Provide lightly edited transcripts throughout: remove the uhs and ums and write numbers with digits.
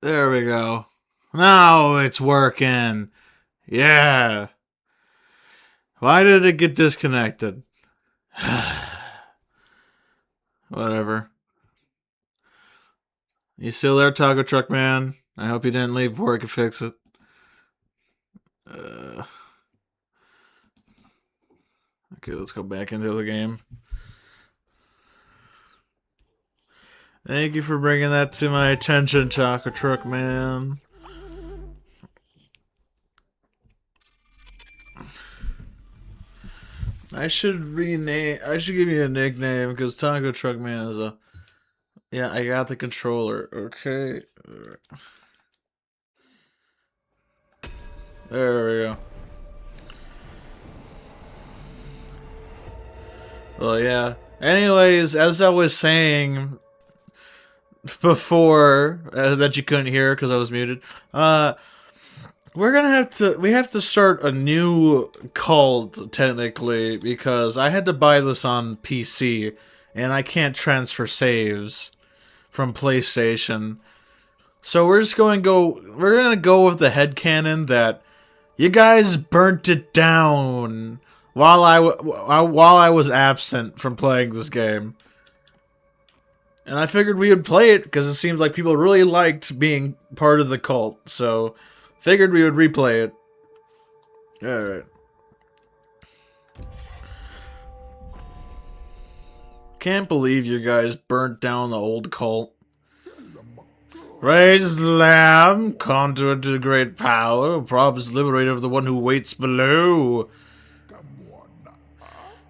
There we go. Now it's working. Yeah. Why did it get disconnected? Whatever. You still there, Taco Truck Man? I hope you didn't leave before I could fix it. Okay, let's go back into the game. Thank you for bringing that to my attention, Taco Truck Man. I should give you a nickname because Taco Truck Man is a. Yeah, I got the controller. Okay. There we go. Well, yeah. Anyways, as I was saying before, that you couldn't hear because I was muted, we have to start a new cult, technically, because I had to buy this on PC, and I can't transfer saves from PlayStation. So we're gonna go with the headcanon that you guys burnt it down while I was absent from playing this game. And I figured we would play it because it seems like people really liked being part of the cult, so figured we would replay it. Alright. Can't believe you guys burnt down the old cult. Raise the lamb, conduit to great power, promise liberator of the one who waits below.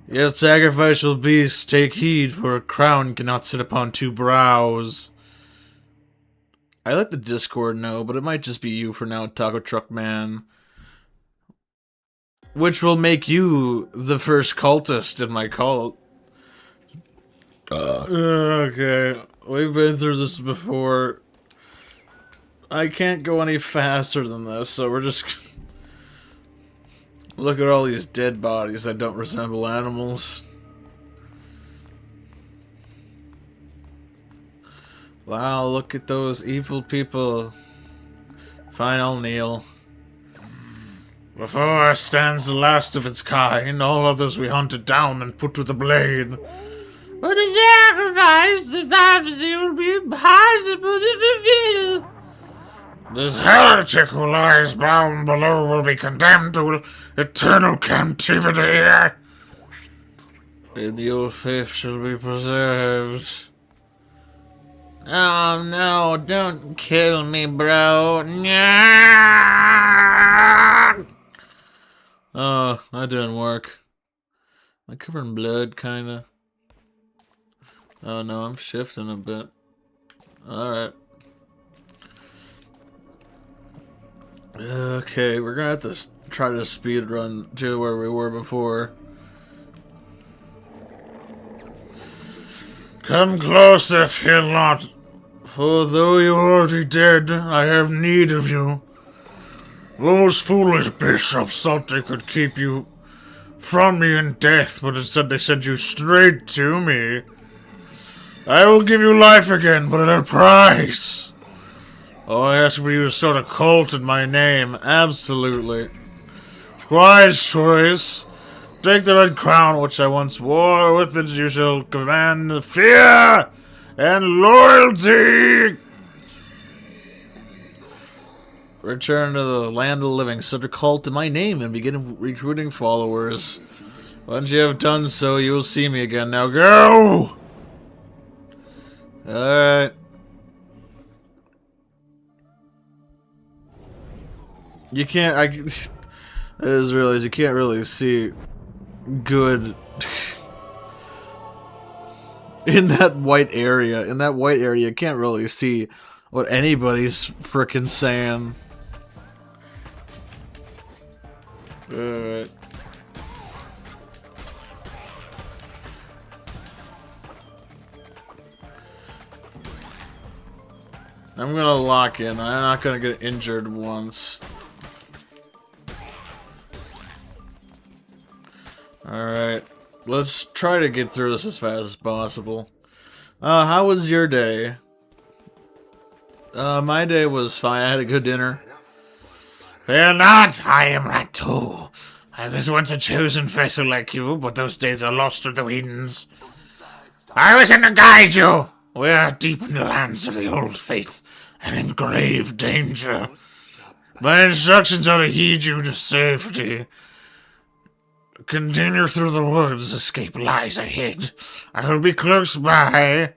Yet sacrificial beasts, take heed, for a crown cannot sit upon two brows. I let the Discord know, but it might just be you for now, Taco Truck Man. Which will make you the first cultist in my cult. Okay, we've been through this before. I can't go any faster than this, so we're just... Look at all these dead bodies that don't resemble animals. Wow, look at those evil people. Fine, I'll kneel. Before us stands the last of its kind, all others we hunted down and put to the blade. But the sacrifice, the prophecy will be impossible to fulfill. This heretic who lies bound below will be condemned to eternal captivity. And your faith shall be preserved. Oh no, don't kill me, bro. Oh, that didn't work. Am I covered in blood, kinda? Oh no, I'm shifting a bit. Alright. Okay, we're gonna have to try to speed run to where we were before. Come closer, fear not, for though you are already dead, I have need of you. Those foolish bishops thought they could keep you from me in death, but instead they sent you straight to me. I will give you life again, but at a price. Oh, I ask for you to start a cult in my name. Absolutely. Wise choice. Take the red crown which I once wore. With it you shall command fear and loyalty. Return to the land of the living. Start a cult in my name and begin recruiting followers. Once you have done so, you will see me again. Now go! Alright. You can't, I just realized you can't really see good in that white area. In that white area, you can't really see what anybody's frickin' saying. Alright. I'm gonna lock in. I'm not gonna get injured once. Alright. Let's try to get through this as fast as possible. How was your day? My day was fine. I had a good dinner. Fear not, I am right too. I was once a chosen vessel like you, but those days are lost to the winds. I was sent to guide you. We are deep in the lands of the old faith, and in grave danger. My instructions are to heed you to safety. Continue through the woods, escape lies ahead. I will be close by.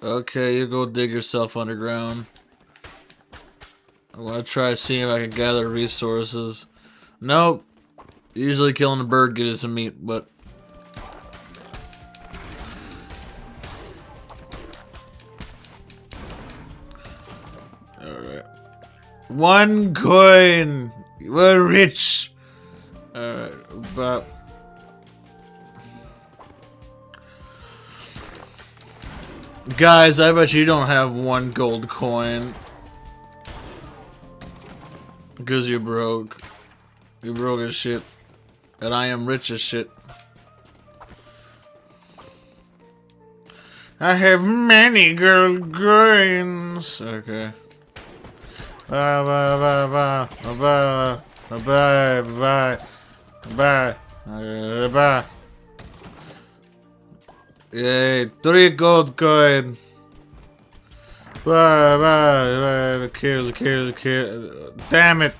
Okay, you go dig yourself underground. I want to try seeing if I can gather resources. Nope. Usually killing a bird gets some meat, but... Alright. 1 coin! We're rich! Alright, but... Guys, I bet you don't have 1 gold coin. Because you're broke. You're broke as shit. And I am rich as shit. I have many gold coins. Okay. Bye bye bye bye bye bye bye bye bye. Yay, 3 gold coin. Bye bye. Kill. Damn it.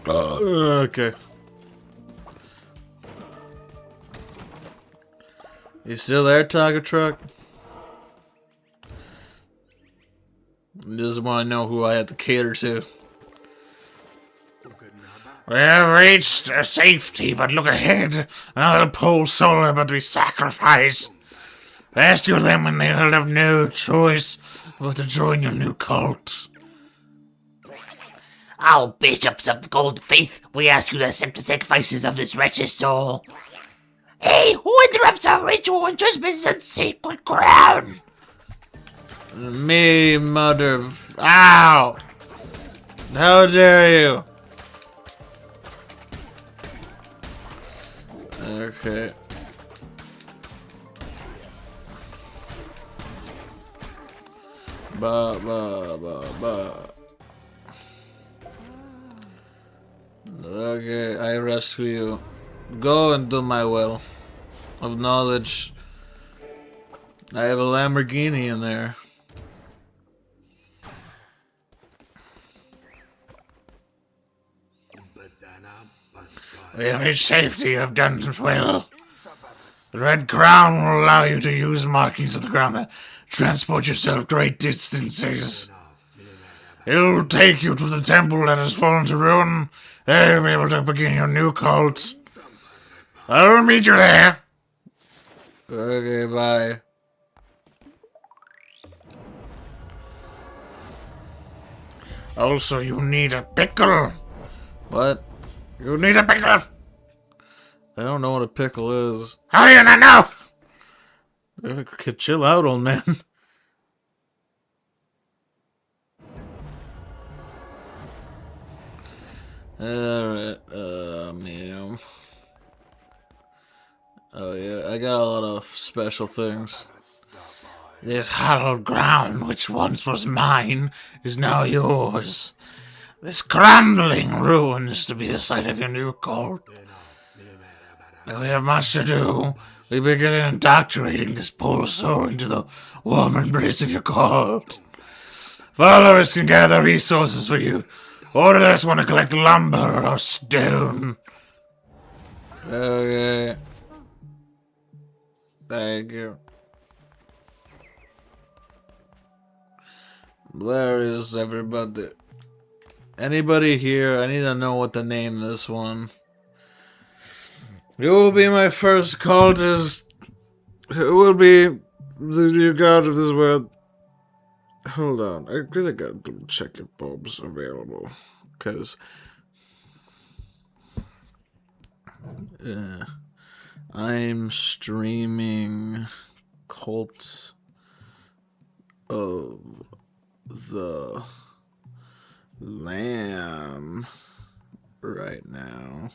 Okay. You still there, Tiger Truck? He doesn't want to know who I have to cater to. We have reached safety, but look ahead. Another poor soul about to be sacrificed. Rescue them when they will have no choice but to join your new cult. Oh, bishops of the Gold Faith, we ask you to accept the sacrifices of this wretched soul. Hey, who interrupts our ritual and trespasses on sacred ground? Me, mother... Ow! How dare you? Okay. Ba. Okay, I rescue you. Go and do my will of knowledge. I have a Lamborghini in there. We have reached safety. You have done well. The Red Crown will allow you to use markings of the ground to transport yourself great distances. It will take you to the temple that has fallen to ruin. There you'll be able to begin your new cult. I will meet you there. Okay, bye. Also, you need a pickle. What? You need a pickle. I don't know what a pickle is. How do you not know? Could chill out, old man. Alright, man. Oh yeah, I got a lot of special things. This hallowed ground, which once was mine, is now yours. This crumbling ruin is to be the site of your new cult. Now we have much to do. We begin indoctrinating this poor soul into the warm embrace of your cult. Followers can gather resources for you. Or just want to collect lumber or stone. Okay. Thank you. Where is everybody? Anybody here? I need to know what to name this one. You will be my first cultist. Who will be the new god of this world? Hold on. I really gotta check if Bob's available. Because... I'm streaming Cult of the Lamb right now.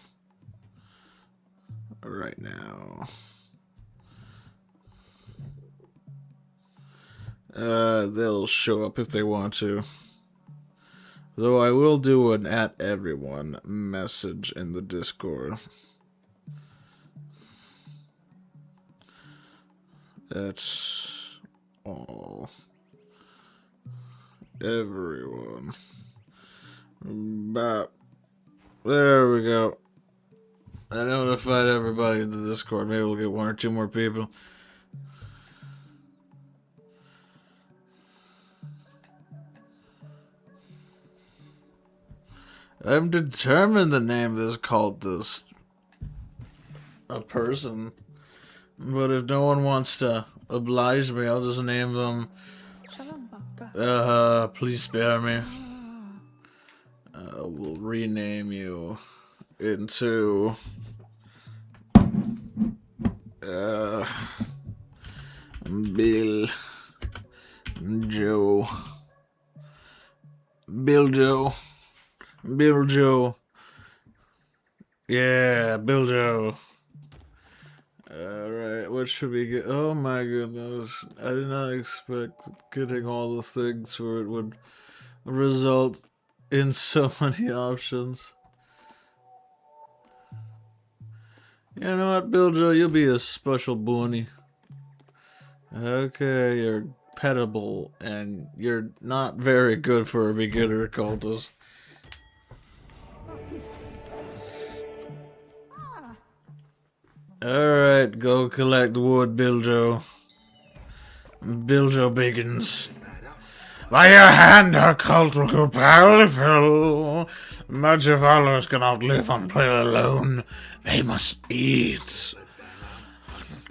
They'll show up if they want to. Though I will do an at everyone message in the Discord. That's all. Everyone. But there we go. I notified everybody in the Discord. Maybe we'll get 1 or 2 more people. I'm determined to name this cultist a person. But if no one wants to oblige me, I'll just name them. Please spare me. We'll rename you into Bill Joe. Yeah, Bill Joe. Alright, what should we get? Oh my goodness. I did not expect getting all the things where it would result in so many options. You know what, Bill Joe? You'll be a special boony. Okay, you're petable, and you're not very good for a beginner cultist. Alright, go collect wood, Biljo. Biljo Biggins. By your hand, our cult will go powerful. Much of others cannot live on prayer alone. They must eat.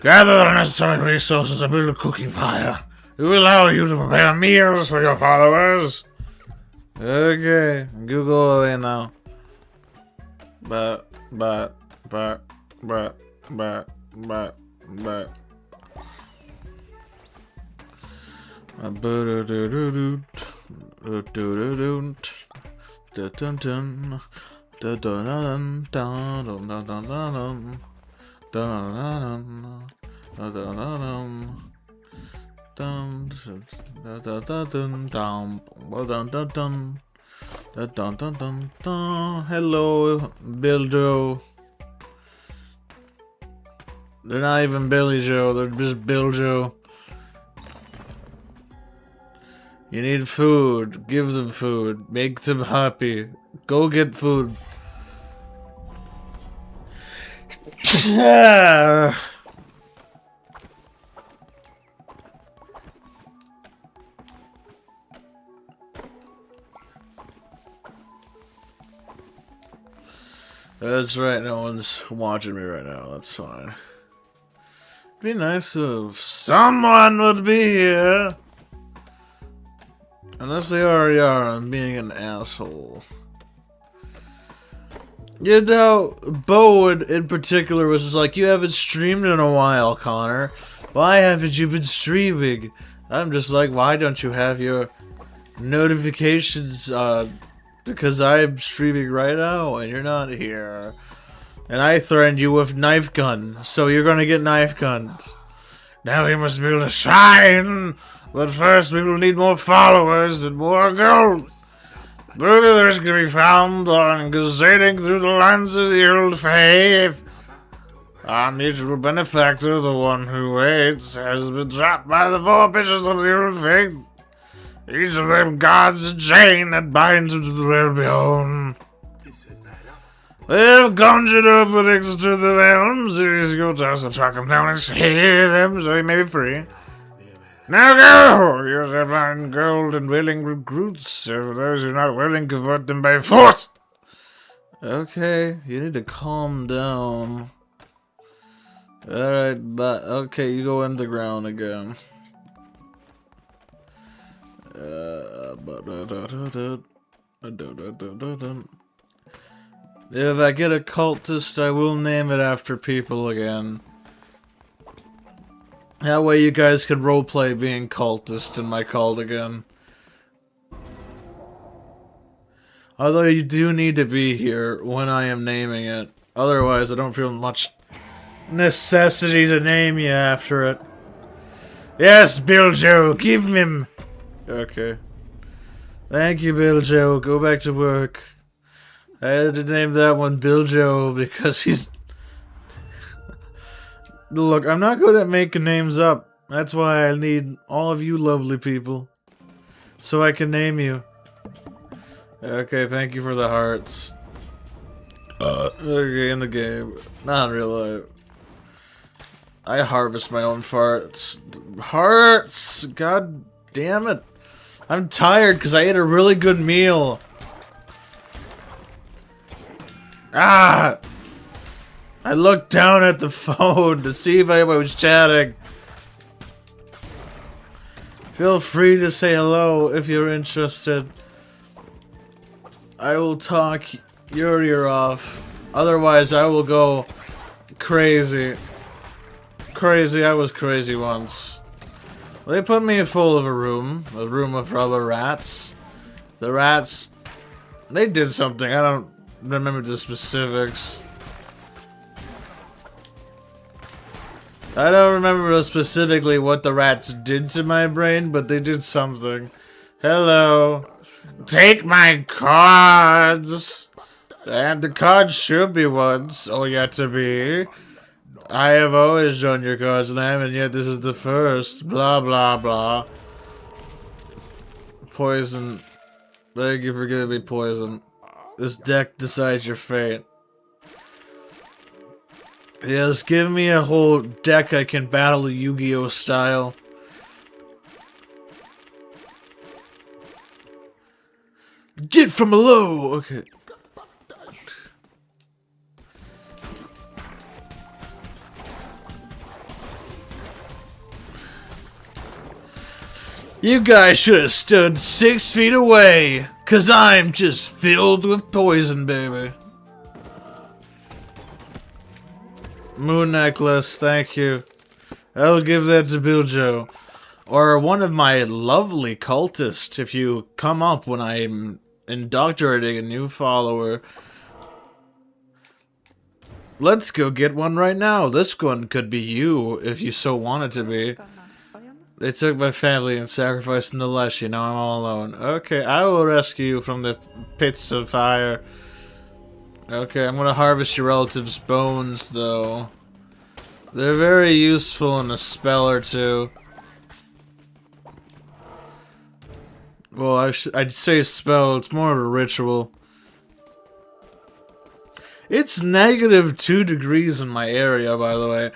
Gather the necessary resources and build a cooking fire. It will allow you to prepare meals for your followers. Okay, you go away now. But. Hello, Biljo. They're not even Billy Joe, they're just Biljo. You need food. Give them food. Make them happy. Go get food. That's right, no one's watching me right now, that's fine. It'd be nice if someone would be here. Unless they already are, I'm being an asshole. You know, Bowen in particular was just like, you haven't streamed in a while, Connor. Why haven't you been streaming? I'm just like, why don't you have your notifications on? Because I'm streaming right now and you're not here. And I threatened you with knife guns, so you're gonna get knife guns. Now we must build a shrine. But first we will need more followers and more gold. Brothers can be found on gazetting through the lands of the old faith. Our mutual benefactor, the one who waits, has been trapped by the 4 bishops of the old faith. Each of them guards a chain that binds him to the realm beyond. They have conjured openings to the realms. It is your task to track them down and slay them so he may be free. Now go! You shall find gold and willing recruits. For those who are not willing, convert them by force. Okay, you need to calm down. Alright, but okay, you go underground again. If I get a cultist, I will name it after people again. That way you guys can roleplay being cultist in my cult again. Although you do need to be here when I am naming it. Otherwise, I don't feel much necessity to name you after it. Yes, Biljo, give him. Okay. Thank you, Biljo. Go back to work. I had to name that one Biljo because he's... Look, I'm not good at making names up. That's why I need all of you lovely people. So I can name you. Okay, thank you for the hearts. Okay, in the game. Not in real life. I harvest my own farts. Hearts! God damn it. I'm tired because I ate a really good meal. Ah! I looked down at the phone to see if anybody was chatting. Feel free to say hello if you're interested. I will talk your ear off. Otherwise, I will go crazy. Crazy, I was crazy once. They put me full of a room of rubber rats. The rats, they did something. I don't remember the specifics. I don't remember specifically what the rats did to my brain, but they did something. Hello. Take my cards. And the cards should be ones, or yet to be. I have always shown your cards name, and yet this is the first. Blah, blah, blah. Poison. Thank you for giving me poison. This deck decides your fate. Yes, give me a whole deck I can battle Yu-Gi-Oh style. Get from below! Okay. You guys should have stood 6 feet away, 'cause I'm just filled with poison, baby. Moon necklace, thank you. I'll give that to Biljo. Or one of my lovely cultists if you come up when I'm indoctrinating a new follower. Let's go get one right now. This one could be you if you so want it to be. They took my family and sacrificed them to Leshy. Now I'm all alone. Okay, I will rescue you from the pits of fire. Okay, I'm gonna harvest your relatives' bones, though. They're very useful in a spell or two. Well, I'd say spell. It's more of a ritual. It's -2 degrees in my area, by the way.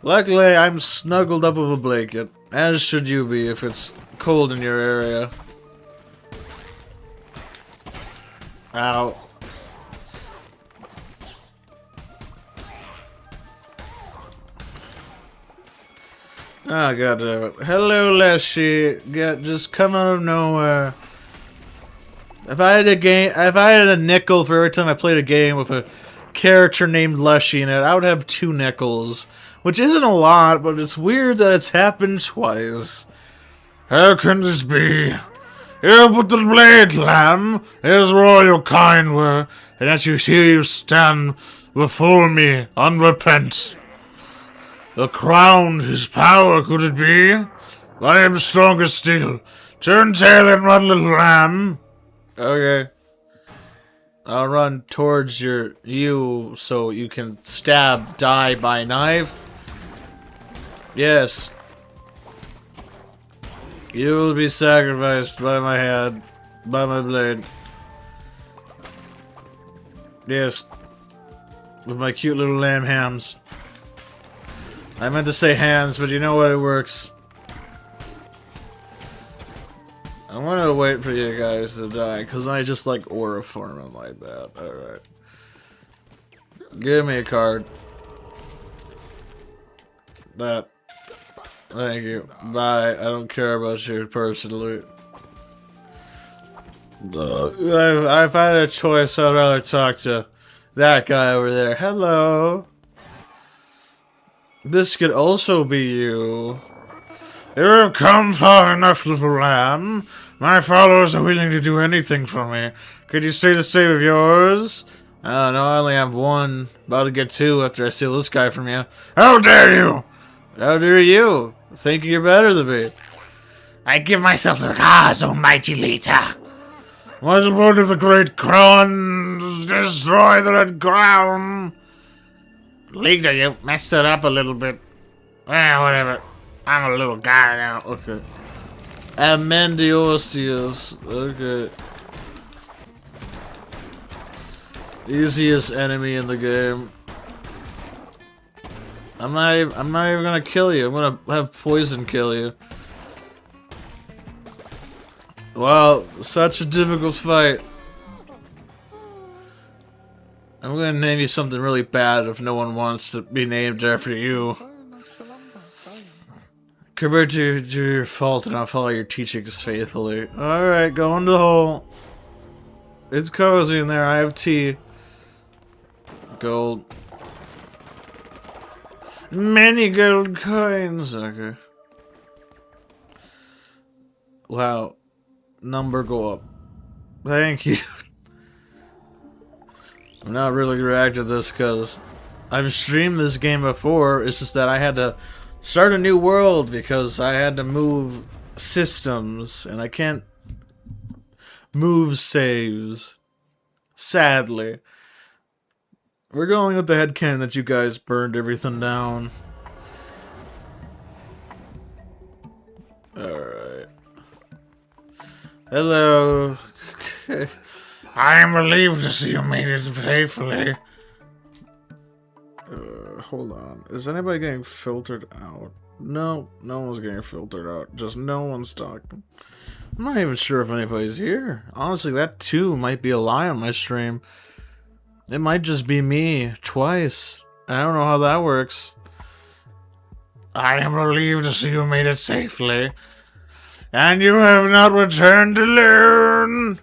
Luckily, I'm snuggled up with a blanket. As should you be if it's cold in your area. Ow. Oh, goddammit. Hello, Leshy. Just come out of nowhere. If I had a nickel for every time I played a game with a character named Leshy in it, I would have 2 nickels. Which isn't a lot, but it's weird that it's happened twice. How can this be? Here with the blade, lamb. Here's where all your kind were, and yet here you stand before me, unrepent. The crown, his power, could it be? I am stronger still. Turn tail and run, little lamb. Okay. I'll run towards you so you can die by knife. Yes. You will be sacrificed by my head, by my blade. Yes. With my cute little lamb hams. I meant to say hands, but you know what, it works. I'm gonna wait for you guys to die, because I just like aura farming like that. Alright. Give me a card. That. Thank you. Bye. I don't care about you personally. If I had a choice, I'd rather talk to that guy over there. Hello. This could also be you. You have come far enough, little lamb. My followers are willing to do anything for me. Could you say the same of yours? I don't know, I only have 1. About to get 2 after I steal this guy from you. How dare you! How dare you! Thinking you're better than me. I give myself to the cause, O mighty leader. By the blood of the great crown, destroy the red crown. Leader, you messed it up a little bit. Well, whatever. I'm a little guy now. Okay. Amendiosius. Okay. Easiest enemy in the game. I'm not even gonna kill you. I'm gonna have poison kill you. Wow, such a difficult fight. I'm gonna name you something really bad if no one wants to be named after you. Convert to your fault and I'll follow your teachings faithfully. Alright, go in the hole. It's cozy in there, I have tea. Gold. Many gold coins. Okay. Wow. Number go up. Thank you. I'm not really reacting to this because I've streamed this game before. It's just that I had to start a new world because I had to move systems and I can't move saves. Sadly. We're going with the headcanon that you guys burned everything down. Alright. Hello. I am relieved to see you made it safely. Hold on. Is anybody getting filtered out? No, no one's getting filtered out. Just no one's talking. I'm not even sure if anybody's here. Honestly, that too might be a lie on my stream. It might just be me twice. I don't know how that works. I am relieved to see you made it safely. And you have not returned alone.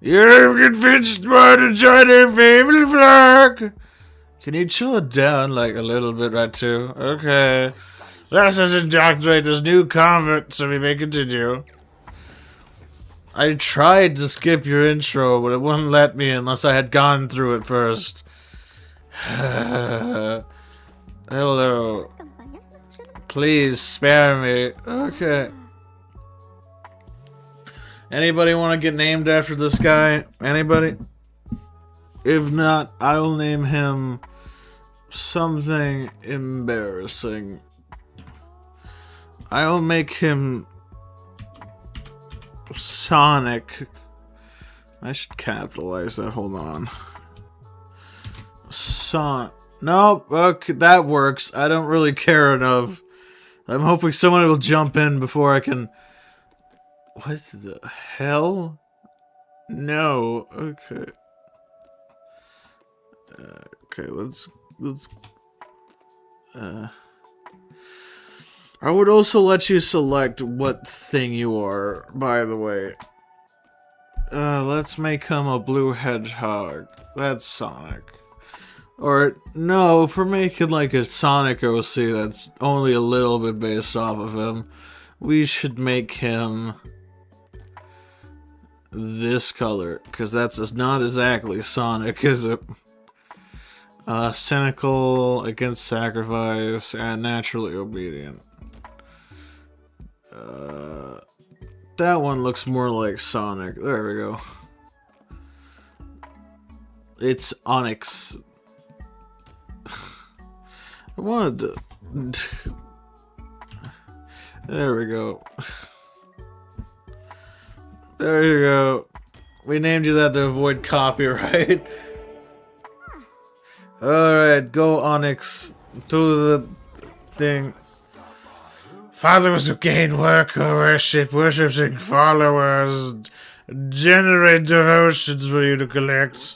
You have convinced me to join a favorite flock. Can you chill it down like a little bit right too? Okay. Let us indoctrinate this new convert so we may continue. I tried to skip your intro, but it wouldn't let me unless I had gone through it first. Hello. Please spare me. Okay. Anybody want to get named after this guy? Anybody? If not, I will name him something embarrassing. I'll make him Sonic. I should capitalize that. Hold on. Nope. Okay, that works. I don't really care enough. I'm hoping someone will jump in before I can. What the hell? No. Okay. Okay. Let's. I would also let you select what thing you are, by the way. Let's make him a blue hedgehog. That's Sonic. Or, no, for making like a Sonic OC that's only a little bit based off of him, we should make him this color, because that's not exactly Sonic, is it? Cynical, against sacrifice, and naturally obedient. That one looks more like Sonic. There we go. It's Onyx. I wanted to... There we go. There you go. We named you that to avoid copyright. Alright, go Onyx. Do the thing. Followers who gain worship, worshipping followers, generate devotions for you to collect.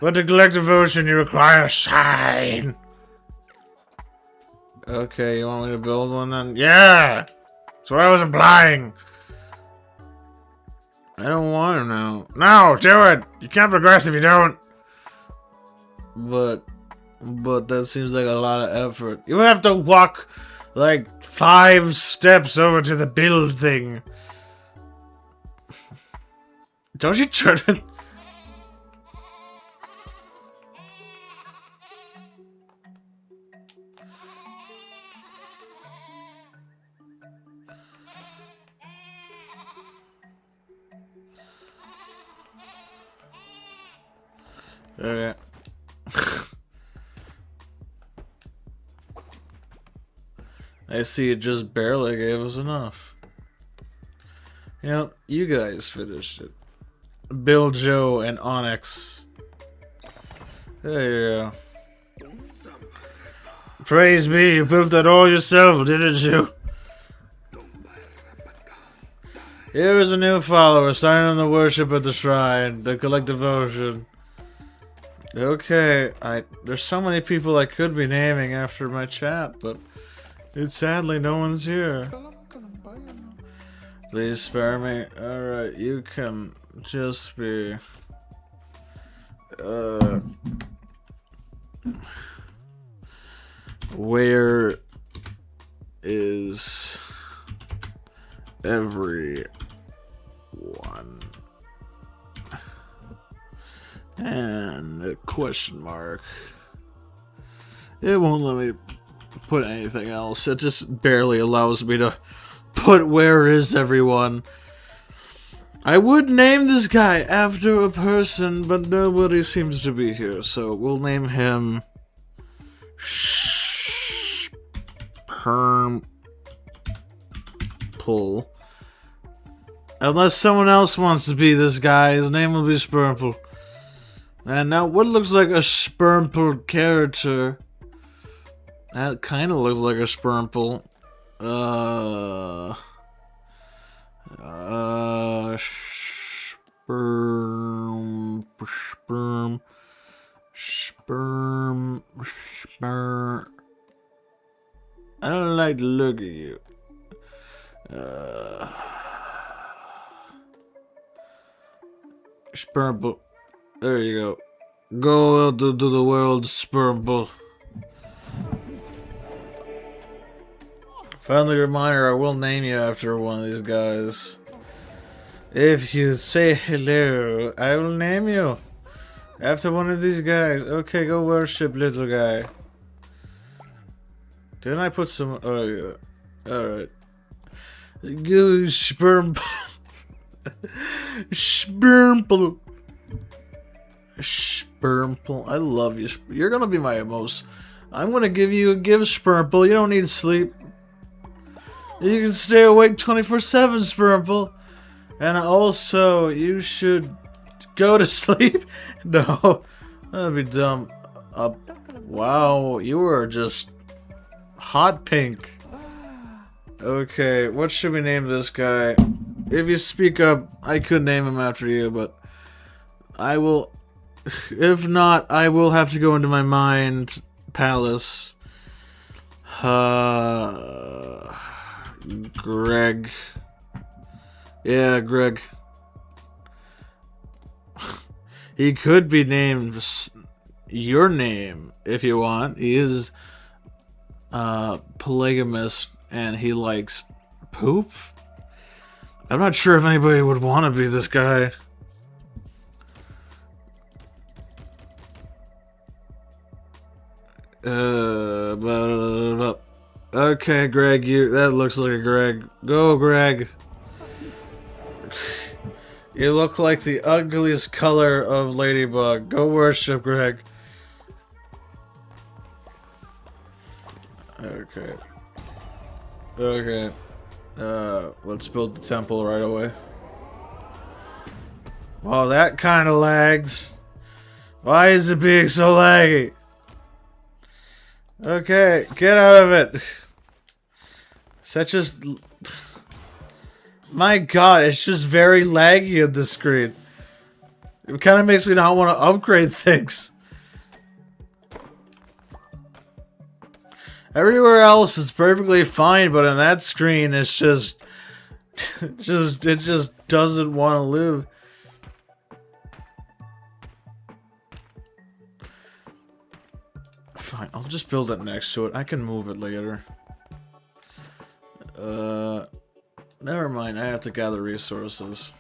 But to collect devotion, you require a sign. Okay, you want me to build one then? Yeah! That's what I was implying. I don't want to now. No, do it! You can't progress if you don't. But that seems like a lot of effort. You have to walk like 5 steps over to the build thing. Don't you try to... Okay. I see it just barely gave us enough. You know, you guys finished it. Bill, Joe, and Onyx. There you go. Praise be, you built that all yourself, didn't you? Here is a new follower, sign on the worship at the shrine, the collect devotion. Okay, there's so many people I could be naming after my chat, but sadly no one's here. Please spare me. Alright, you can just be... Where is everyone? And a question mark. It won't let me put anything else. It just barely allows me to put where is everyone. I would name this guy after a person, but nobody seems to be here, so we'll name him Spermple. Unless someone else wants to be this guy, his name will be Spermple. And now, what looks like a Spermple character? That kind of looks like a Spermple. Sperm. I don't like to look at you. Spermple. There you go. Go out into the world, Spermple. Friendly reminder, I will name you after one of these guys. If you say hello, I will name you after one of these guys. Okay, go worship, little guy. Didn't I put some... Oh, yeah. Alright. Go, Spermple. Spermple. Spermple. I love you. You're gonna be my most... I'm gonna give you a gift, Spermple. You don't need sleep. You can stay awake 24/7, Spermple. And also, you should go to sleep. No, that'd be dumb. Wow, you are just hot pink. Okay, what should we name this guy? If you speak up, I could name him after you, but I will... If not, I will have to go into my mind palace. Greg. Yeah, Greg. He could be named your name if you want. He is polygamous and he likes poop. I'm not sure if anybody would want to be this guy. Okay, Greg, that looks like a Greg. Go, Greg. You look like the ugliest color of Ladybug. Go worship, Greg. Okay. Okay. Let's build the temple right away. Well, that kind of lags. Why is it being so laggy? Okay, get out of it. Such as... My god, it's just very laggy on the screen. It kind of makes me not want to upgrade things. Everywhere else it's perfectly fine, but on that screen it's just... it just doesn't want to live. Fine, I'll just build it next to it. I can move it later. Never mind, I have to gather resources.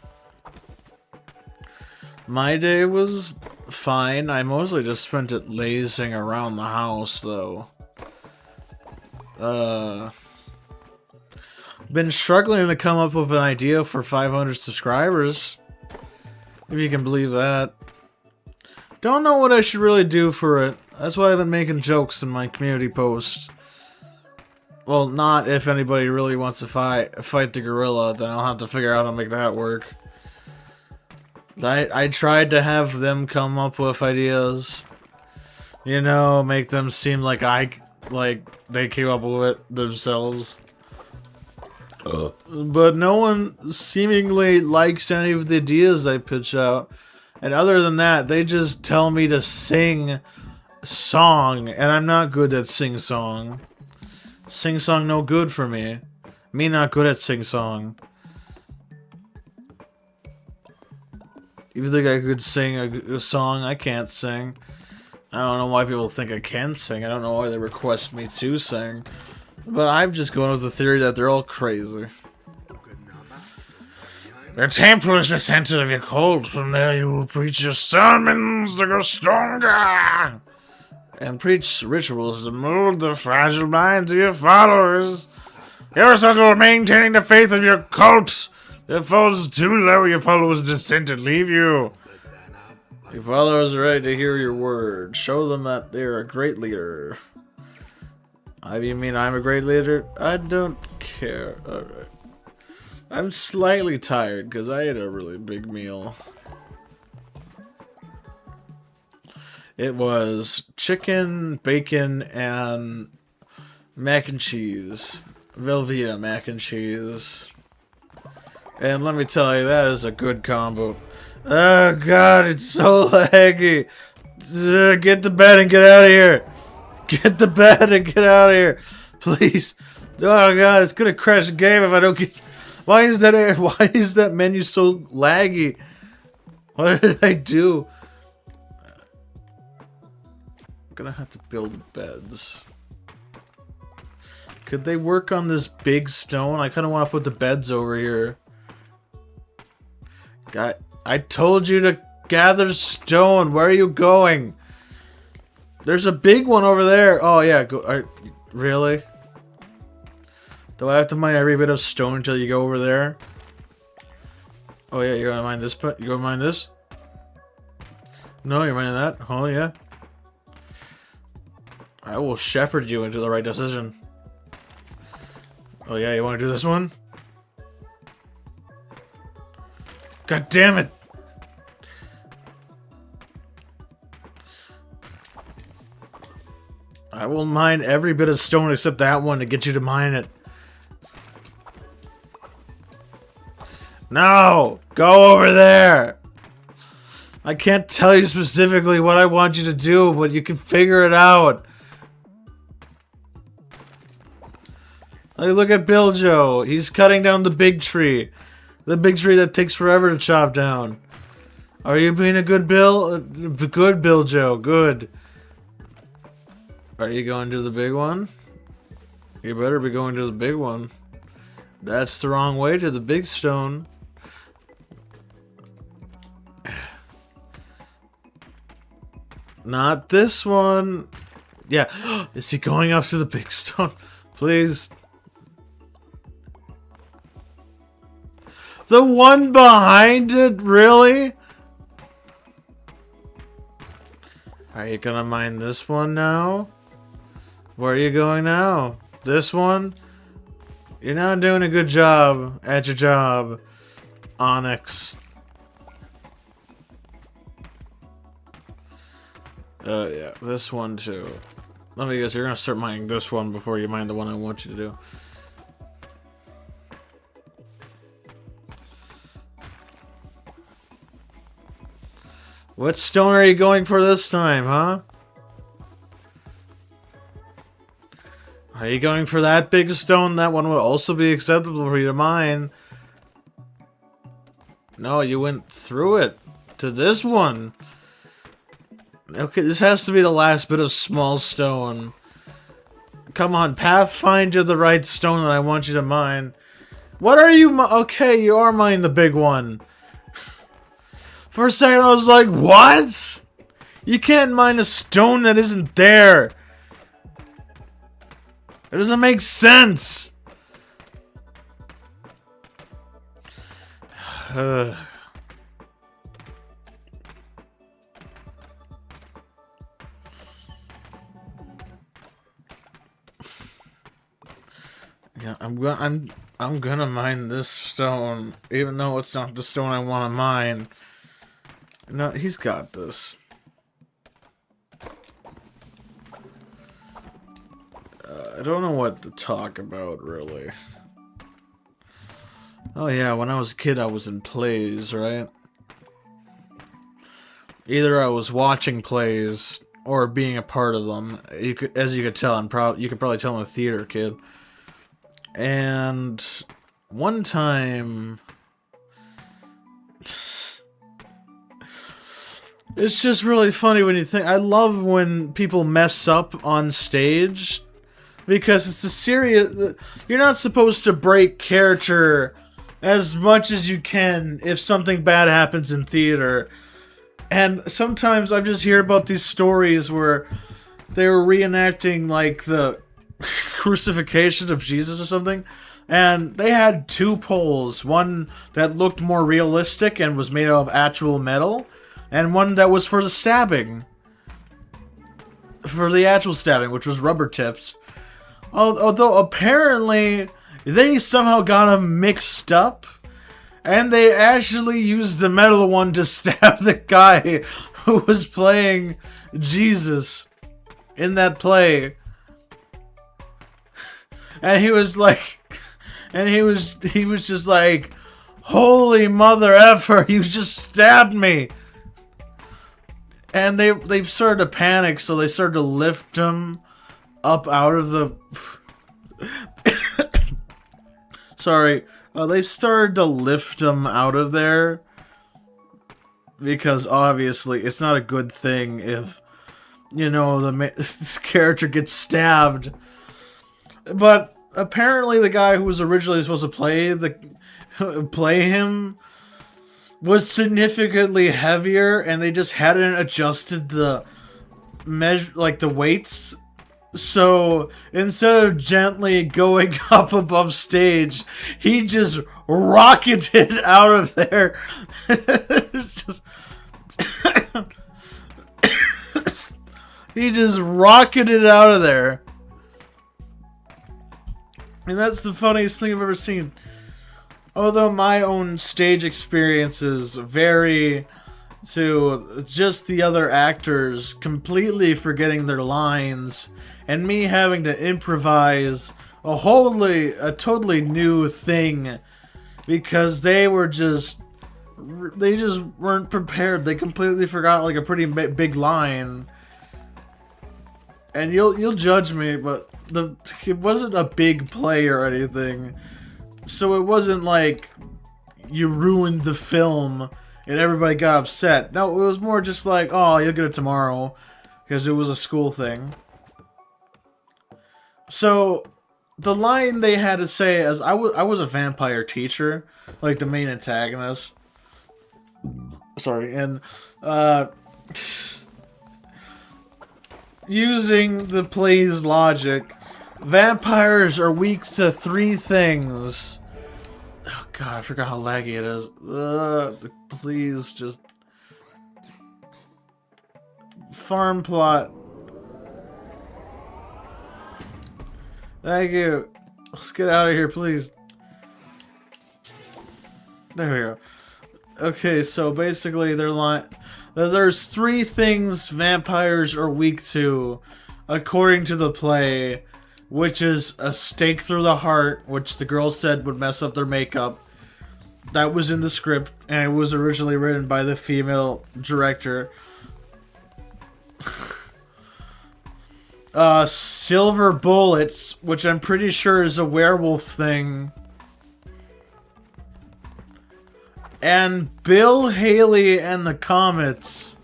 My day was fine. I mostly just spent it lazing around the house, though. Been struggling to come up with an idea for 500 subscribers. If you can believe that. Don't know what I should really do for it. That's why I've been making jokes in my community posts. Well, not if anybody really wants to fight the gorilla, then I'll have to figure out how to make that work. I tried to have them come up with ideas. You know, make them seem like they came up with it themselves. But no one seemingly likes any of the ideas I pitch out. And other than that, they just tell me to sing song, and I'm not good at sing song. Sing song no good for me. Me not good at sing song. You think I could sing a song? I can't sing. I don't know why people think I can sing. I don't know why they request me to sing. But I've just gone with the theory that they're all crazy. The temple is the center of your cult. From there you will preach your sermons to go stronger. And preach rituals To mold the fragile minds of your followers. You are essential to maintaining the faith of your cult. If it falls too low, your followers descend and leave you. Your followers are ready to hear your word. Show them that they're a great leader. You mean I'm a great leader? I don't care. Alright. I'm slightly tired because I ate a really big meal. It was chicken, bacon, and mac and cheese. Velveeta mac and cheese. And let me tell you, that is a good combo. Oh god, it's so laggy. Get the bed and get out of here. Get the bed and get out of here. Please. Oh god, it's gonna crash the game if I don't get... Why is that menu so laggy? What did I do? I'm gonna have to build beds. Could they work on this big stone? I kinda wanna put the beds over here. God, I told you to gather stone. Where are you going? There's a big one over there. Oh yeah, really? Do I have to mine every bit of stone until you go over there? Oh yeah, you're gonna mine this. You gonna mine this? No, you're mining that. Oh yeah. I will shepherd you into the right decision. Oh yeah, you want to do this one? God damn it! I will mine every bit of stone except that one to get you to mine it. No! Go over there! I can't tell you specifically what I want you to do, but you can figure it out. Like, look at Bill Joe. He's cutting down the big tree. The big tree that takes forever to chop down. Are you being a good Bill? Good Bill Joe. Good. Are you going to the big one? You better be going to the big one. That's the wrong way to the big stone. Not this one. Yeah. Is he going up to the big stone? Please. The one behind it? Really? Are you gonna mine this one now? Where are you going now? This one? You're not doing a good job at your job, Onyx. Yeah, this one too. Let me guess, you're gonna start mining this one before you mine the one I want you to do. What stone are you going for this time, huh? Are you going for that big stone? That one would also be acceptable for you to mine. No, you went through it to this one. Okay, this has to be the last bit of small stone. Come on, pathfind to the right stone that I want you to mine. What are you okay, you are mining the big one. For a second I was like, what? You can't mine a stone that isn't there. It doesn't make sense. Yeah, I'm gonna mine this stone, even though it's not the stone I want to mine. No, he's got this. I don't know what to talk about, really. Oh yeah, when I was a kid, I was in plays, right? Either I was watching plays or being a part of them. As you could tell, you could probably tell I'm a theater kid. And one time, it's just really funny when you think. I love when people mess up on stage because it's a serious. You're not supposed to break character as much as you can if something bad happens in theater. And sometimes I just hear about these stories where they were reenacting like the crucifixion of Jesus or something, and they had two poles, one that looked more realistic and was made out of actual metal, and one that was for the stabbing. For the actual stabbing, which was rubber tipped. Although apparently they somehow got them mixed up, and they actually used the metal one to stab the guy who was playing Jesus in that play. And he was like, he was just like, holy mother effer, you just stabbed me. And they started to panic, so they started to lift him up out of the... Sorry. They started to lift him out of there. Because obviously it's not a good thing if, you know, this character gets stabbed. But apparently the guy who was originally supposed to play him was significantly heavier, and they just hadn't adjusted the the weights. So instead of gently going up above stage, he just rocketed out of there. He just rocketed out of there. And that's the funniest thing I've ever seen. Although my own stage experiences vary to just the other actors completely forgetting their lines and me having to improvise a totally new thing because they just weren't prepared. They completely forgot like a pretty big line. And you'll judge me, but it wasn't a big play or anything. So it wasn't like you ruined the film and everybody got upset. No, it was more just like, oh, you'll get it tomorrow, because it was a school thing. So the line they had to say is, I was a vampire teacher, like the main antagonist. Sorry, and using the play's logic, vampires are weak to 3 things. Oh god, I forgot how laggy it is. Please just... Farm plot. Thank you. Let's get out of here, please. There we go. Okay, so basically there's 3 things vampires are weak to, according to the play, which is a stake through the heart, which the girl said would mess up their makeup. That was in the script, and it was originally written by the female director. Silver bullets, which I'm pretty sure is a werewolf thing. And Bill Haley and the Comets,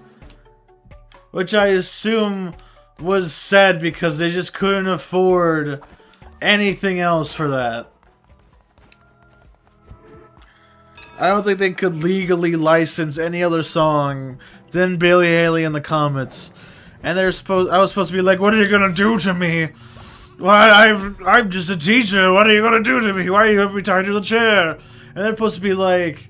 which I assume was said because they just couldn't afford anything else for that. I don't think they could legally license any other song than Billy Haley and the Comets. And I was supposed to be like, what are you gonna do to me? Why, I'm just a teacher, what are you gonna do to me? Why are you have me tied to the chair? And they're supposed to be like,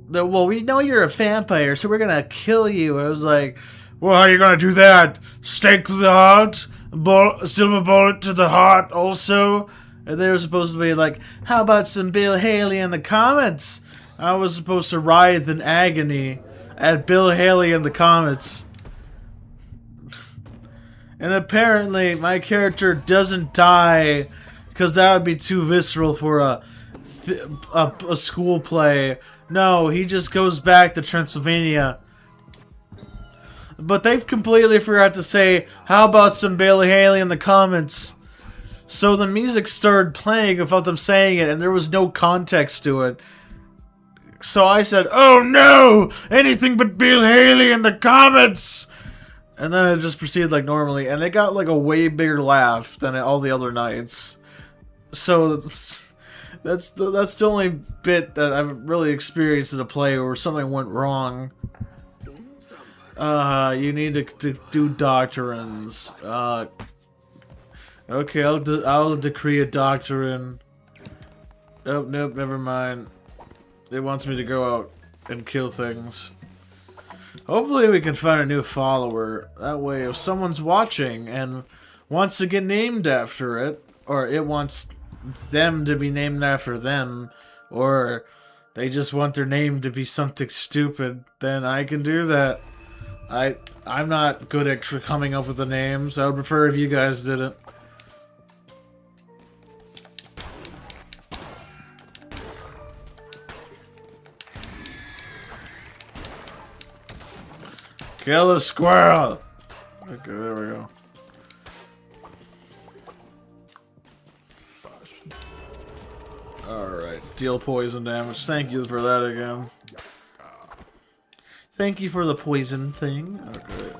well, we know you're a vampire, so we're gonna kill you. I was like, well, how are you gonna do that? Stake to the heart? Silver bullet to the heart also? And they were supposed to be like, how about some Bill Haley in the comments? I was supposed to writhe in agony at Bill Haley in the comments. And apparently my character doesn't die because that would be too visceral for a school play. No, he just goes back to Transylvania. But they've completely forgot to say, how about some Bill Haley in the comments? So the music started playing without them saying it, and there was no context to it. So I said, oh no! Anything but Bill Haley in the comments! And then it just proceeded like normally, and it got like a way bigger laugh than all the other nights. So that's the only bit that I've really experienced in a play where something went wrong. You need to do doctrines. Okay, I'll decree a doctrine. Oh, nope, never mind. It wants me to go out and kill things. Hopefully we can find a new follower. That way, if someone's watching and wants to get named after it, or it wants them to be named after them, or they just want their name to be something stupid, then I can do that. I'm not good at coming up with the names. I would prefer if you guys did it. Kill the squirrel! Okay, there we go. Alright, deal poison damage. Thank you for that again. Thank you for the poison thing. Okay.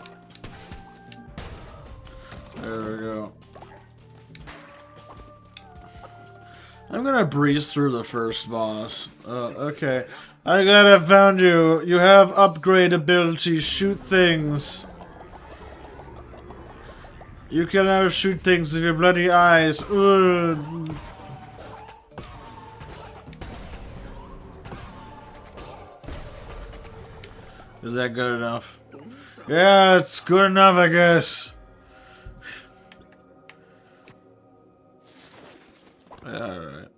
There we go. I'm gonna breeze through the first boss. Okay. I gotta found you. You have upgrade abilities. Shoot things. You can now shoot things with your bloody eyes. Ugh. Is that good enough? Yeah, it's good enough, I guess. Alright.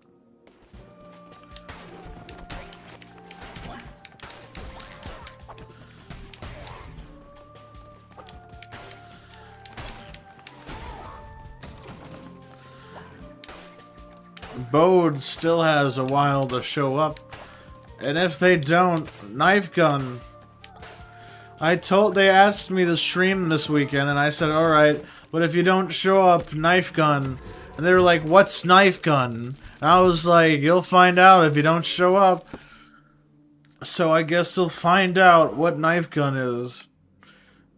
Bode still has a while to show up. And if they don't, knife gun. They asked me to stream this weekend, and I said, alright, but if you don't show up, knife gun. And they were like, what's knife gun? And I was like, you'll find out if you don't show up. So I guess they'll find out what knife gun is.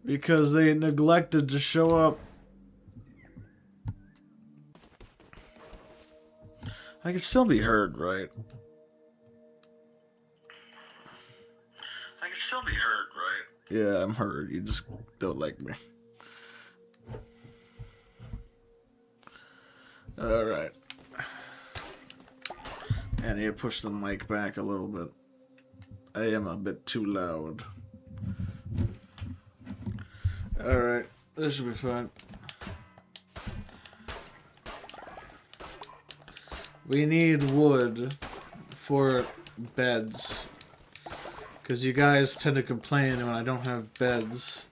Because they neglected to show up. I can still be heard, right? I can still be heard, right? Yeah, I'm heard. You just don't like me. Alright. I need to push the mic back a little bit. I am a bit too loud. Alright. This should be fine. We need wood for beds. Because you guys tend to complain when I don't have beds.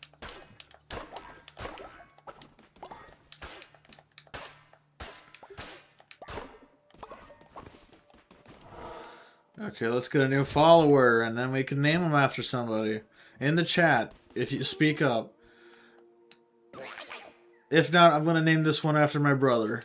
Okay, let's get a new follower, and then we can name them after somebody. In the chat, if you speak up. If not, I'm going to name this one after my brother.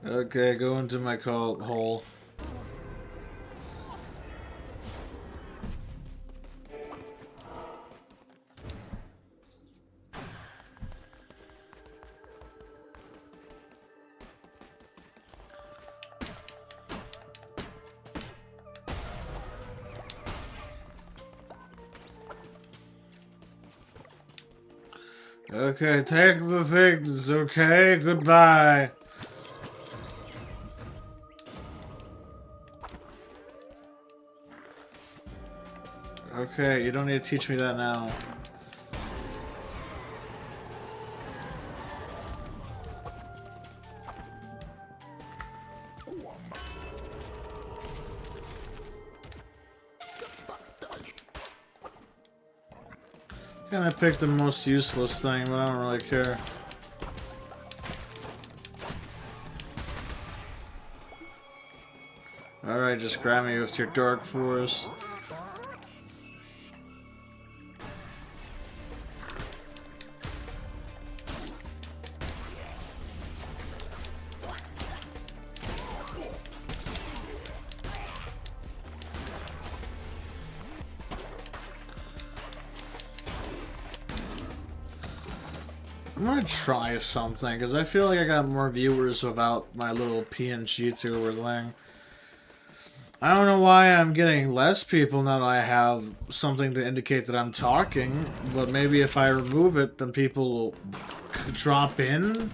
Okay, go into my cult hole. Okay, take the things, okay? Goodbye. Okay, you don't need to teach me that now. Gonna pick the most useless thing, but I don't really care. Alright, just grab me with your dark force. I'm gonna try something, because I feel like I got more viewers without my little PNG tuber thing. I don't know why I'm getting less people now that I have something to indicate that I'm talking, but maybe if I remove it, then people will drop in?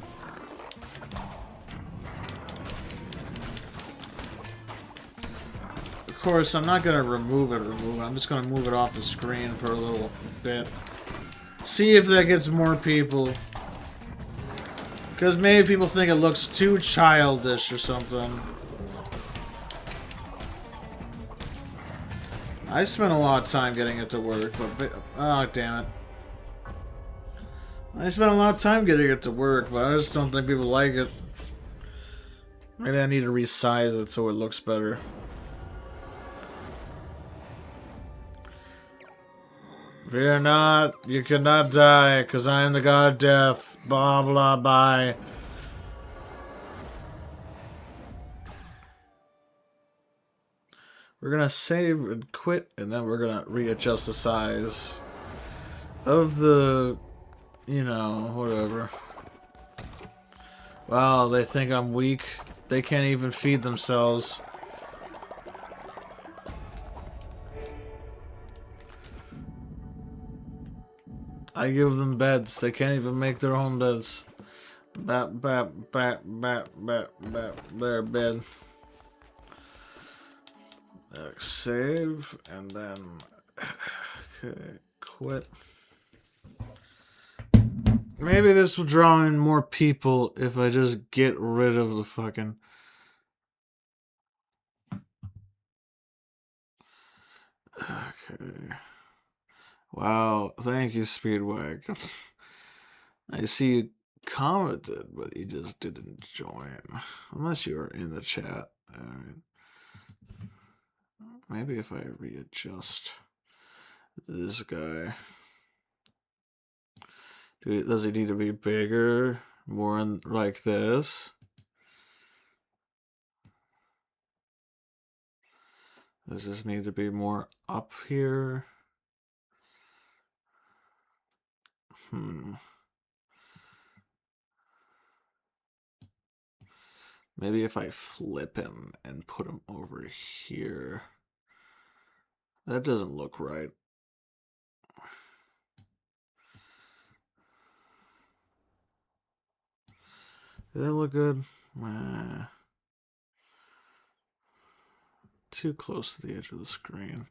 Of course, I'm not gonna remove it, I'm just gonna move it off the screen for a little bit. See if that gets more people. Because maybe people think it looks too childish or something. I spent a lot of time getting it to work, but... Oh, damn it. I spent a lot of time getting it to work, but I just don't think people like it. Maybe I need to resize it so it looks better. Fear not, you cannot die, because I am the god of death. Blah, blah, bye. We're gonna save and quit, and then we're gonna readjust the size of the, you know, whatever. Wow, they think I'm weak. They can't even feed themselves. I give them beds. They can't even make their own beds. Bat, bat, bat, bat, bat, bat. Their bed. Save, and then... Okay, quit. Maybe this will draw in more people if I just get rid of the fucking... Okay. Wow, thank you, Speedwag. I see you commented, but you just didn't join. Unless you were in the chat. Alright. Maybe if I readjust this guy. Does he need to be bigger? More like this? Does this need to be more up here? Maybe if I flip him and put him over here. That doesn't look right. Does that look good? Too close to the edge of the screen.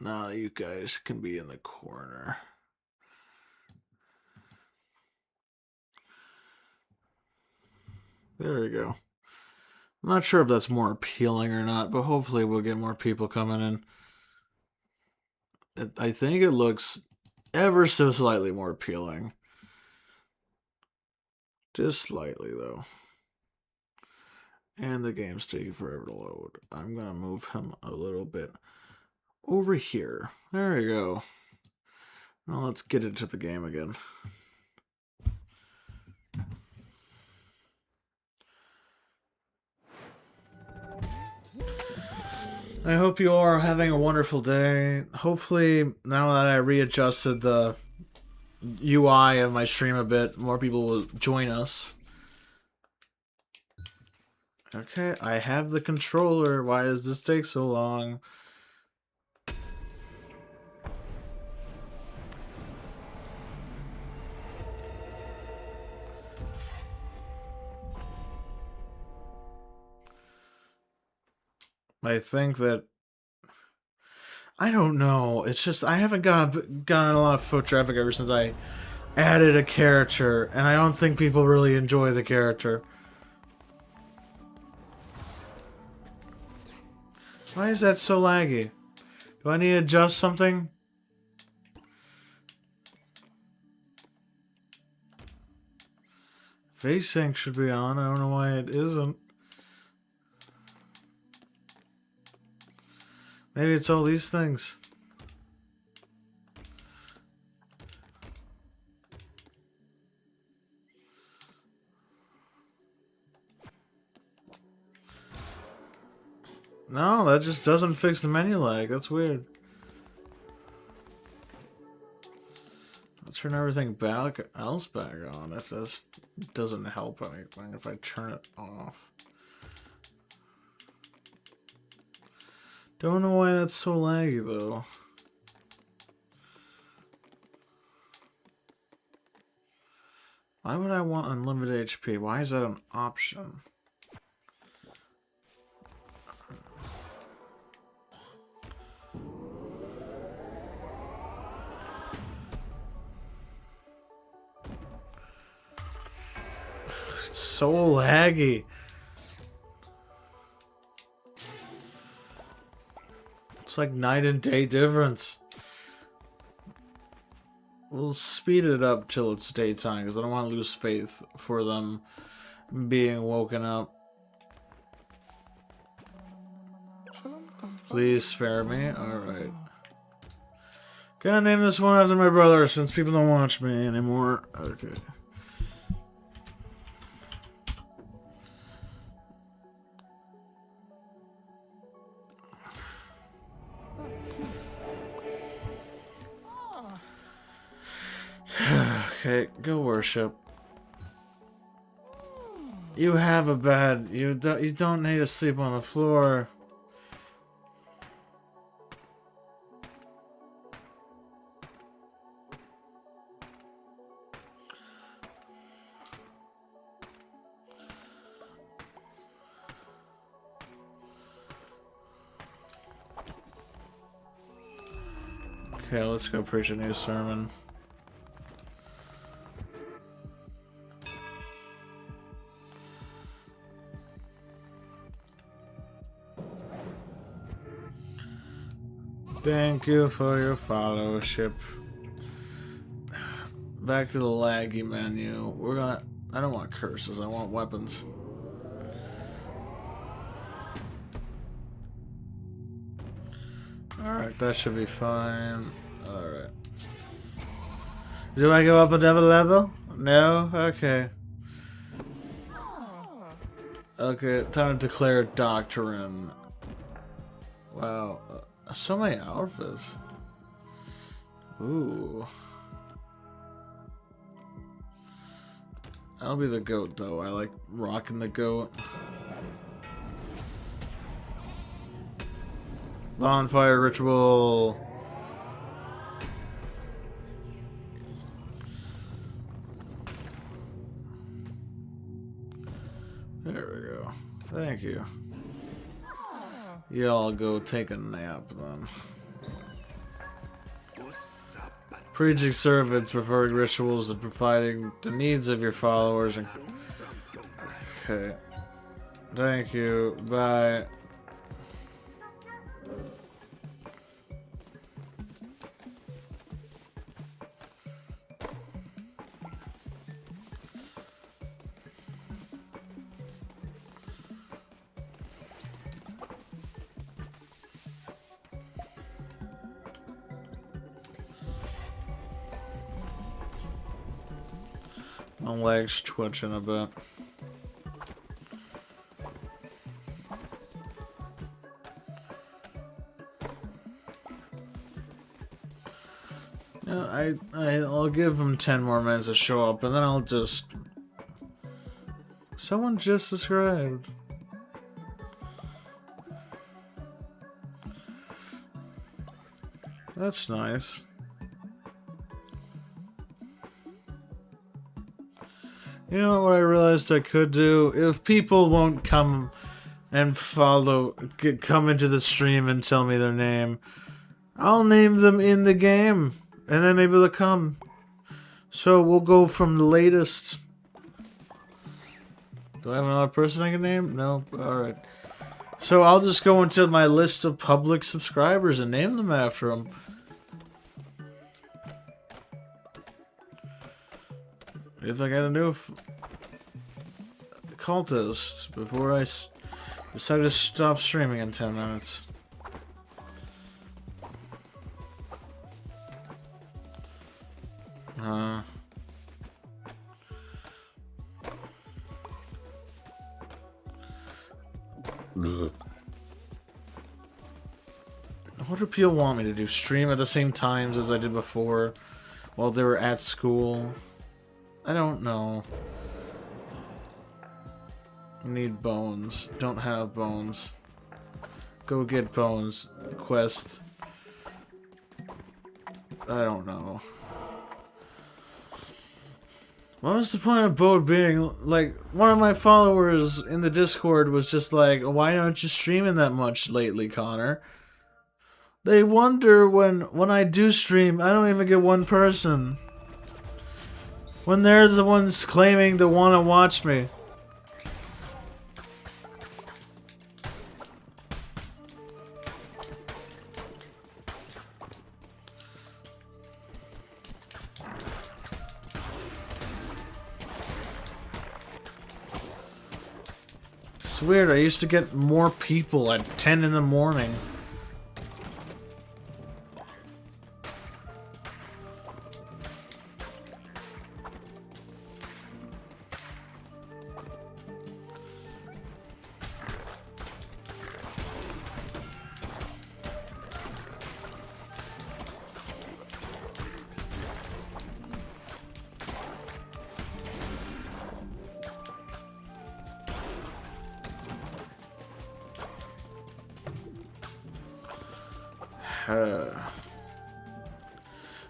Now you guys can be in the corner. There we go. I'm not sure if that's more appealing or not, but hopefully we'll get more people coming in. I think it looks ever so slightly more appealing. Just slightly, though. And the game's taking forever to load. I'm going to move him a little bit over here. There we go. Now let's get into the game again. I hope you all are having a wonderful day. Hopefully, now that I readjusted the UI of my stream a bit, more people will join us. Okay, I have the controller. Why does this take so long? I think that I don't know. It's just I haven't gotten a lot of foot traffic ever since I added a character, and I don't think people really enjoy the character. Why is that so laggy? Do I need to adjust something? Face sync should be on. I don't know why it isn't. Maybe it's all these things. No, that just doesn't fix the menu lag. That's weird. I'll turn everything else back on if this doesn't help anything. If I turn it off. Don't know why that's so laggy though. Why would I want unlimited HP? Why is that an option? It's so laggy. It's like night and day difference. We'll speed it up till it's daytime because I don't want to lose faith for them being woken up. Please spare me. Alright. Gotta name this one after my brother since people don't watch me anymore. Okay. Okay, go worship. You have a bed. You don't need to sleep on the floor. Okay, let's go preach a new sermon. Thank you for your followership. Back to the laggy menu. I don't want curses, I want weapons. Alright, that should be fine. Alright. Do I go up another level? No? Okay. Okay, time to declare doctrine. Wow. So many outfits. Ooh. I'll be the goat though. I like rocking the goat. Bonfire ritual. There we go. Thank you. Y'all go take a nap then. Preaching servants, referring rituals, and providing the needs of your followers. Okay. Thank you. Bye. My leg's twitching a bit. Yeah, I'll give them 10 more minutes to show up, and then I'll just... Someone just subscribed. That's nice. You know what I realized I could do? If people won't come and come into the stream and tell me their name, I'll name them in the game, and then maybe they'll come. So we'll go from the latest. Do I have another person I can name? No? Alright. So I'll just go into my list of public subscribers and name them after them. If I got a new cultist before I decide to stop streaming in 10 minutes. What do people want me to do? Stream at the same times as I did before while they were at school? I don't know. Need bones. Don't have bones. Go get bones. Quest. I don't know. What was the point of Bode being like? One of my followers in the Discord was just like, "Why aren't you streaming that much lately, Connor?" They wonder when I do stream, I don't even get one person. When they're the ones claiming to want to watch me. It's weird, I used to get more people at 10 in the morning.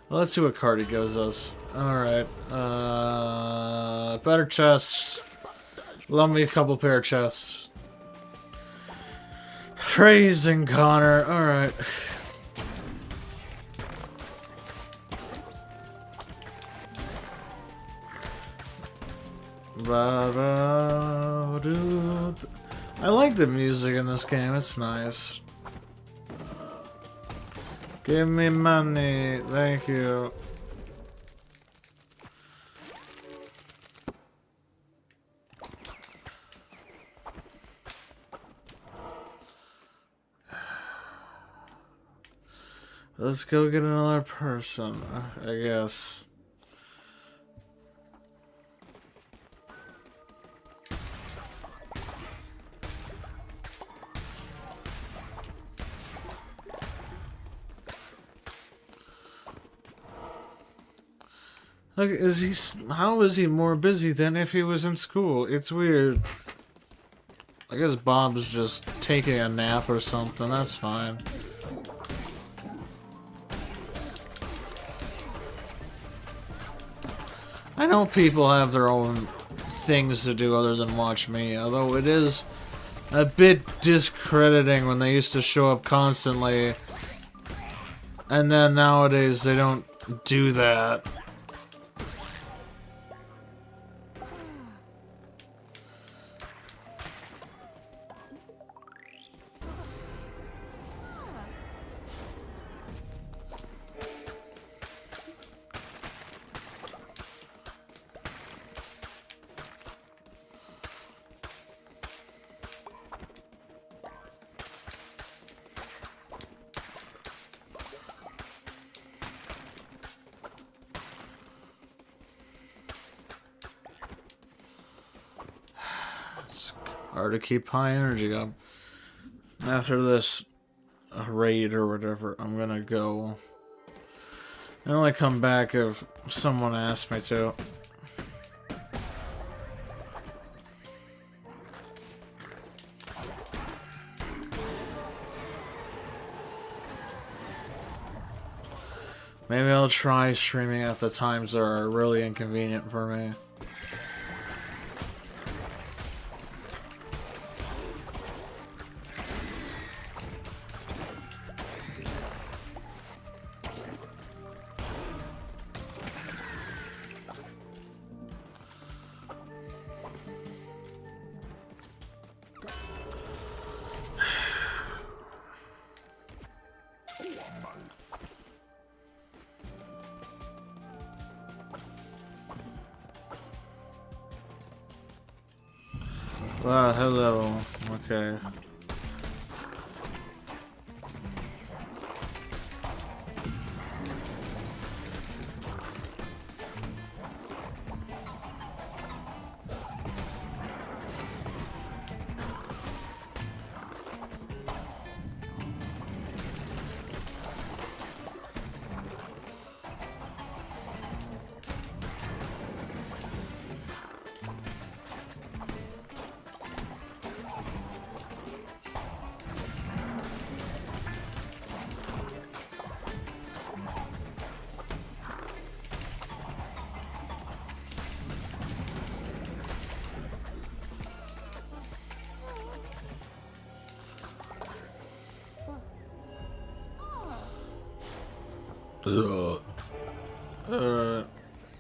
Let's see what card he gives us. Alright. Better chests. Love me a couple pair of chests. Phrasing Connor. Alright. I like the music in this game. It's nice. Give me money, thank you. Let's go get another person, I guess. Like, how is he more busy than if he was in school? It's weird. I guess Bob's just taking a nap or something, that's fine. I know people have their own things to do other than watch me, although it is a bit discrediting when they used to show up constantly, and then nowadays they don't do that. Hard to keep high energy up. After this raid or whatever, I'm gonna go. I only come back if someone asks me to. Maybe I'll try streaming at the times that are really inconvenient for me. Hello. Okay.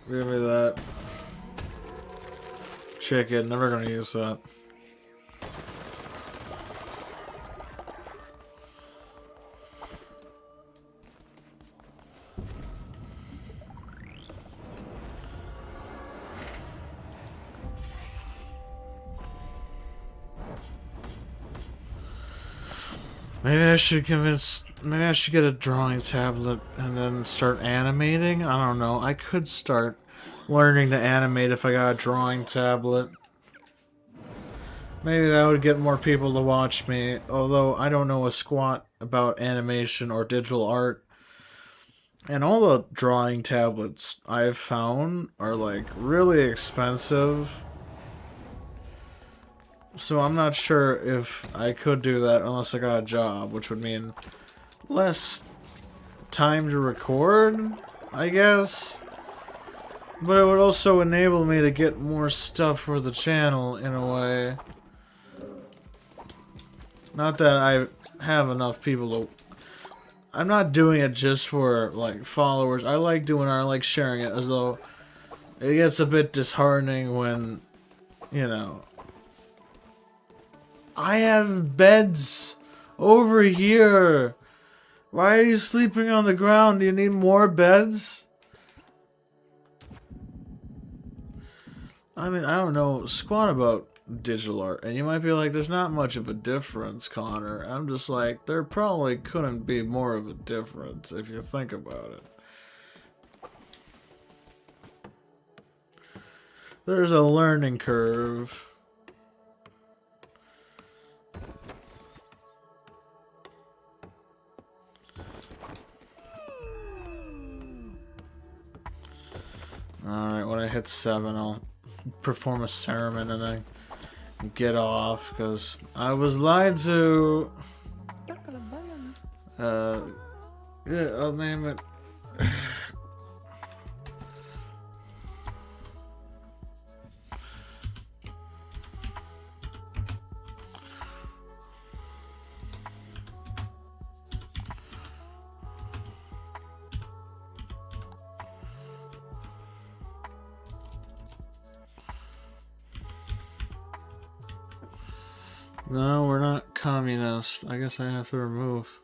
Give me that. Chicken, never gonna use that. Maybe I should get a drawing tablet and then start animating? I don't know. I could start learning to animate if I got a drawing tablet. Maybe that would get more people to watch me, although I don't know a squat about animation or digital art. And all the drawing tablets I've found are like really expensive. So I'm not sure if I could do that unless I got a job, which would mean less time to record, I guess. But it would also enable me to get more stuff for the channel in a way. Not that I have enough people to... I'm not doing it just for, like, followers. I like doing it, I like sharing it, as though it gets a bit disheartening when, you know... I have beds over here. Why are you sleeping on the ground? Do you need more beds? I mean, I don't know squat about digital art, and you might be like, there's not much of a difference, Connor. I'm just like, there probably couldn't be more of a difference if you think about it. There's a learning curve. Alright, when I hit 7, I'll perform a sermon and then get off, because I was lied to. Yeah, I'll name it. No, we're not communist. I guess I have to remove.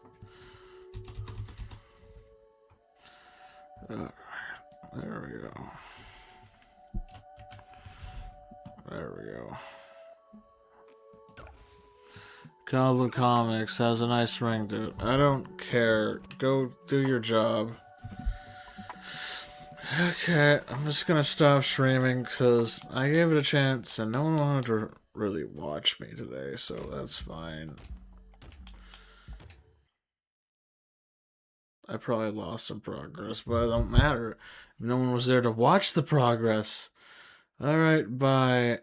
There we go. There we go. Goblin Comics has a nice ring to it. I don't care. Go do your job. Okay, I'm just gonna stop streaming because I gave it a chance and no one wanted to really watch me today, so that's fine. I probably lost some progress, but it don't matter. No one was there to watch the progress. Alright, bye.